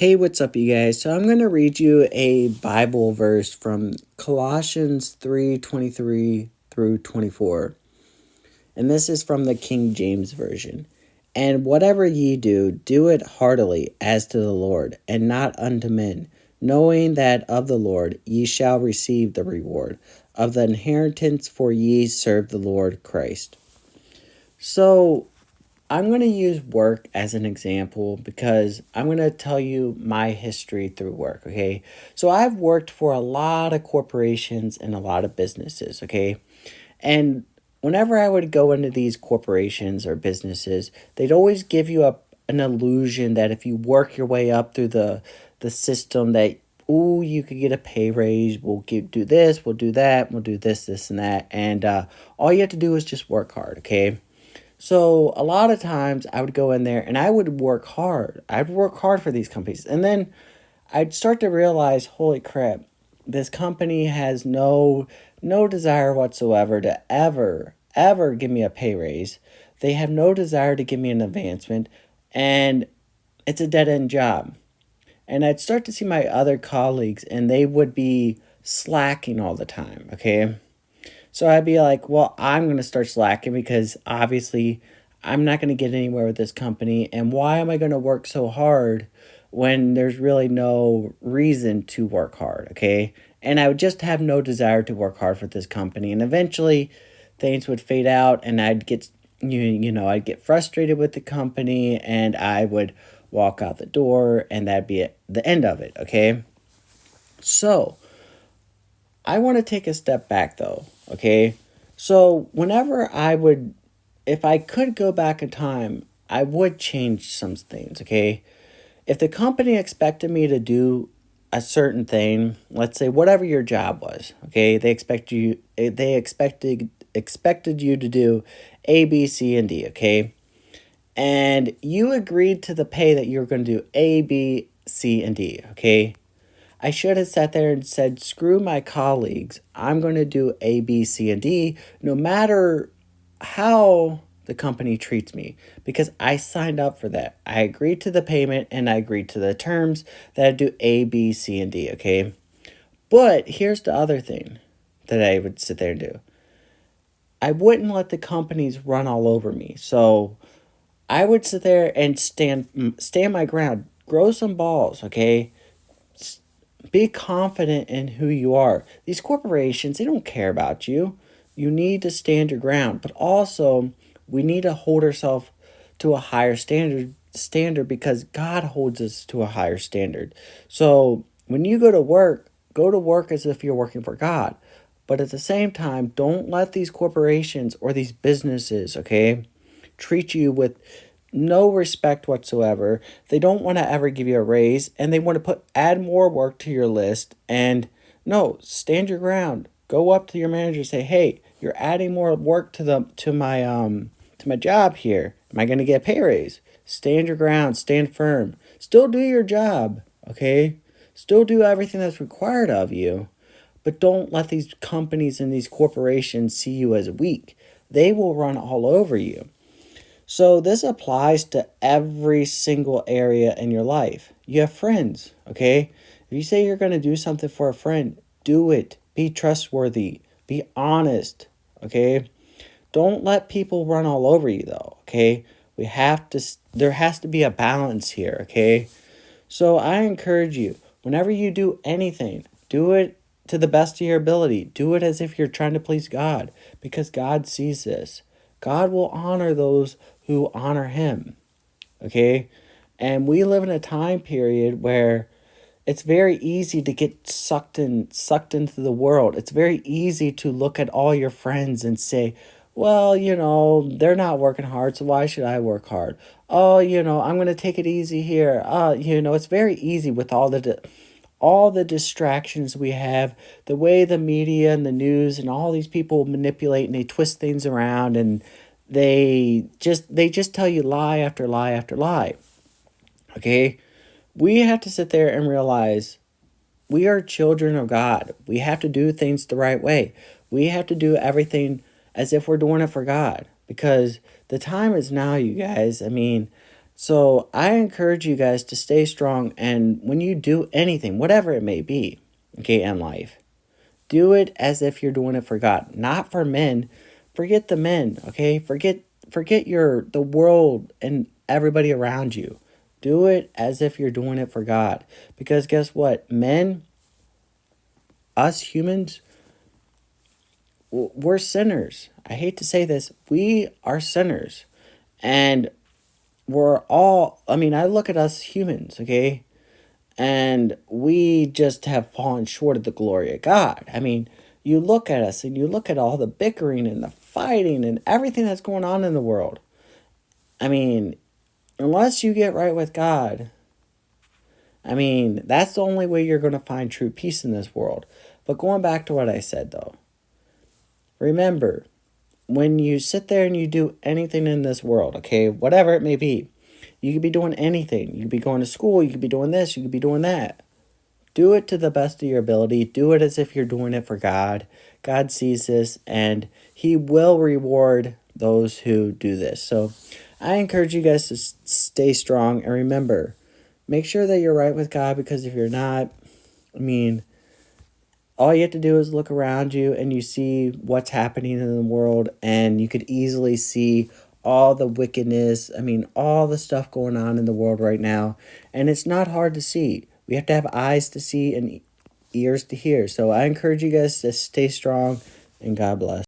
Hey, what's up, you guys? So I'm going to read you a Bible verse from Colossians 3:23 through 24. And this is from the King James Version. And whatever ye do, do it heartily as to the Lord, and not unto men, knowing that of the Lord ye shall receive the reward of the inheritance, for ye serve the Lord Christ. So I'm going to use work as an example because I'm going to tell you my history through work, okay? So I've worked for a lot of corporations and a lot of businesses, okay? And whenever I would go into these corporations or businesses, they'd always give you an illusion that if you work your way up through the system that, ooh, you could get a pay raise, do this, we'll do that, we'll do this, and that. And all you have to do is just work hard, okay? So a lot of times I would go in there and I would work hard. I'd work hard for these companies. And then I'd start to realize, holy crap, this company has no desire whatsoever to ever give me a pay raise. They have no desire to give me an advancement, and it's a dead-end job. And I'd start to see my other colleagues and they would be slacking all the time, okay? So I'd be like, well, I'm going to start slacking because obviously I'm not going to get anywhere with this company. And why am I going to work so hard when there's really no reason to work hard? Okay. And I would just have no desire to work hard for this company. And eventually things would fade out and I'd get frustrated with the company and I would walk out the door and that'd be the end of it. Okay. So I want to take a step back though, okay? So if I could go back in time, I would change some things, okay? If the company expected me to do a certain thing, let's say whatever your job was, okay? They expected you to do A, B, C, and D, okay? And you agreed to the pay that you were going to do A, B, C, and D, okay? I should have sat there and said, screw my colleagues. I'm going to do A, B, C, and D no matter how the company treats me because I signed up for that. I agreed to the payment and I agreed to the terms that I do A, B, C, and D, okay? But here's the other thing that I would sit there and do. I wouldn't let the companies run all over me. So I would sit there and stand my ground, grow some balls, okay? Be confident in who you are. These corporations, they don't care about you. You need to stand your ground, but also we need to hold ourselves to a higher standard because God holds us to a higher standard. So when you go to work as if you're working for God. But at the same time, don't let these corporations or these businesses, okay, treat you with no respect whatsoever. They don't want to ever give you a raise and they want to add more work to your list. And no, stand your ground. Go up to your manager, say, "Hey, you're adding more work to my job here. Am I going to get a pay raise?" Stand your ground, stand firm. Still do your job, okay? Still do everything that's required of you. But don't let these companies and these corporations see you as weak. They will run all over you. So this applies to every single area in your life. You have friends, okay? If you say you're going to do something for a friend, do it. Be trustworthy. Be honest, okay? Don't let people run all over you though, okay? There has to be a balance here, okay? So I encourage you, whenever you do anything, do it to the best of your ability. Do it as if you're trying to please God because God sees this. God will honor those who honor him. Okay? And we live in a time period where it's very easy to get sucked into the world. It's very easy to look at all your friends and say, well, they're not working hard, so why should I work hard? Oh, I'm going to take it easy here. It's very easy with all the distractions we have, the way the media and the news and all these people manipulate and they twist things around and they just tell you lie after lie after lie. Okay? We have to sit there and realize we are children of God. We have to do things the right way. We have to do everything as if we're doing it for God because the time is now, you guys. I mean, So I encourage you guys to stay strong, and when you do anything, whatever it may be, okay, in life, do it as if you're doing it for God, not for men. Forget the men, okay? Forget the world and everybody around you. Do it as if you're doing it for God. Because guess what? Men, us humans, we're sinners. I hate to say this. We are sinners. And we're all, I mean, I look at us humans, okay? And we just have fallen short of the glory of God. I mean, you look at us and you look at all the bickering and the fighting and everything that's going on in the world. I mean, unless you get right with God, I mean, that's the only way you're going to find true peace in this world. But going back to what I said, though, remember, when you sit there and you do anything in this world, okay, whatever it may be, you could be doing anything. You could be going to school, you could be doing this, you could be doing that. Do it to the best of your ability. Do it as if you're doing it for God. God sees this, and He will reward those who do this. So I encourage you guys to stay strong. And remember, make sure that you're right with God, because if you're not, I mean, all you have to do is look around you and you see what's happening in the world, and you could easily see all the wickedness. I mean, all the stuff going on in the world right now. And it's not hard to see. We have to have eyes to see and ears to hear. So I encourage you guys to stay strong, and God bless.